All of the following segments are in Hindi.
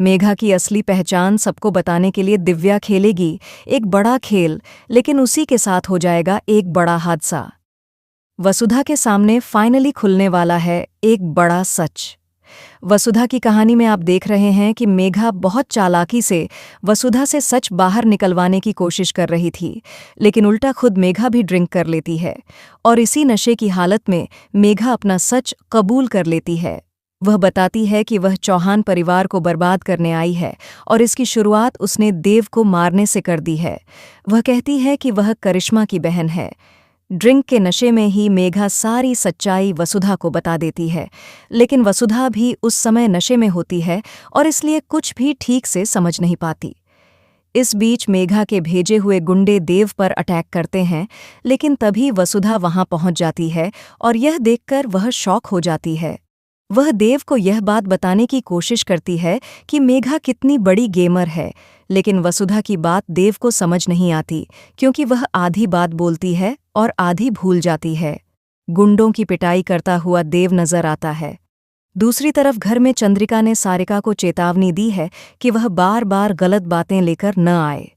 मेघा की असली पहचान सबको बताने के लिए दिव्या खेलेगी एक बड़ा खेल, लेकिन उसी के साथ हो जाएगा एक बड़ा हादसा। वसुधा के सामने फाइनली खुलने वाला है एक बड़ा सच। वसुधा की कहानी में आप देख रहे हैं कि मेघा बहुत चालाकी से वसुधा से सच बाहर निकलवाने की कोशिश कर रही थी, लेकिन उल्टा खुद मेघा भी ड्रिंक कर लेती है और इसी नशे की हालत में मेघा अपना सच कबूल कर लेती है। वह बताती है कि वह चौहान परिवार को बर्बाद करने आई है और इसकी शुरुआत उसने देव को मारने से कर दी है। वह कहती है कि वह करिश्मा की बहन है। ड्रिंक के नशे में ही मेघा सारी सच्चाई वसुधा को बता देती है, लेकिन वसुधा भी उस समय नशे में होती है और इसलिए कुछ भी ठीक से समझ नहीं पाती। इस बीच मेघा के भेजे हुए गुंडे देव पर अटैक करते हैं, लेकिन तभी वसुधा वहां पहुंच जाती है और यह देखकर वह शॉक हो जाती है। वह देव को यह बात बताने की कोशिश करती है कि मेघा कितनी बड़ी गेमर है, लेकिन वसुधा की बात देव को समझ नहीं आती, क्योंकि वह आधी बात बोलती है और आधी भूल जाती है। गुंडों की पिटाई करता हुआ देव नजर आता है। दूसरी तरफ घर में चंद्रिका ने सारिका को चेतावनी दी है कि वह बार बार गलत बातें लेकर न आए।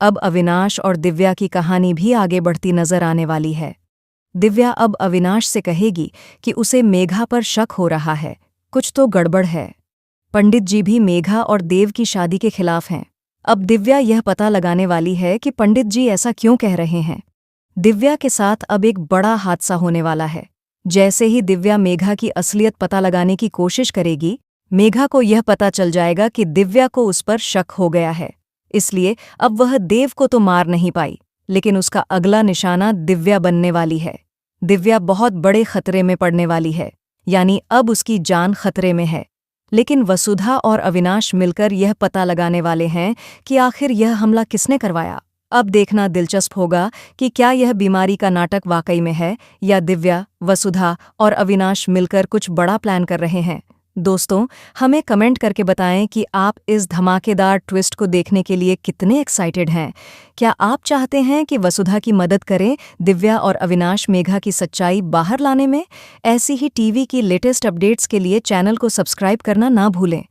अब अविनाश और दिव्या की कहानी भी आगे बढ़ती नजर आने वाली है। दिव्या अब अविनाश से कहेगी कि उसे मेघा पर शक हो रहा है, कुछ तो गड़बड़ है। पंडित जी भी मेघा और देव की शादी के खिलाफ हैं। अब दिव्या यह पता लगाने वाली है कि पंडित जी ऐसा क्यों कह रहे हैं। दिव्या के साथ अब एक बड़ा हादसा होने वाला है। जैसे ही दिव्या मेघा की असलियत पता लगाने की कोशिश करेगी, मेघा को यह पता चल जाएगा कि दिव्या को उस पर शक हो गया है। इसलिए अब वह देव को तो मार नहीं पाई, लेकिन उसका अगला निशाना दिव्या बनने वाली है। दिव्या बहुत बड़े खतरे में पड़ने वाली है, यानी अब उसकी जान खतरे में है। लेकिन वसुधा और अविनाश मिलकर यह पता लगाने वाले हैं कि आखिर यह हमला किसने करवाया। अब देखना दिलचस्प होगा कि क्या यह बीमारी का नाटक वाकई में है या दिव्या, वसुधा और अविनाश मिलकर कुछ बड़ा प्लान कर रहे हैं। दोस्तों, हमें कमेंट करके बताएं कि आप इस धमाकेदार ट्विस्ट को देखने के लिए कितने एक्साइटेड हैं। क्या आप चाहते हैं कि वसुधा की मदद करें दिव्या और अविनाश मेघा की सच्चाई बाहर लाने में? ऐसी ही टीवी की लेटेस्ट अपडेट्स के लिए चैनल को सब्सक्राइब करना ना भूलें।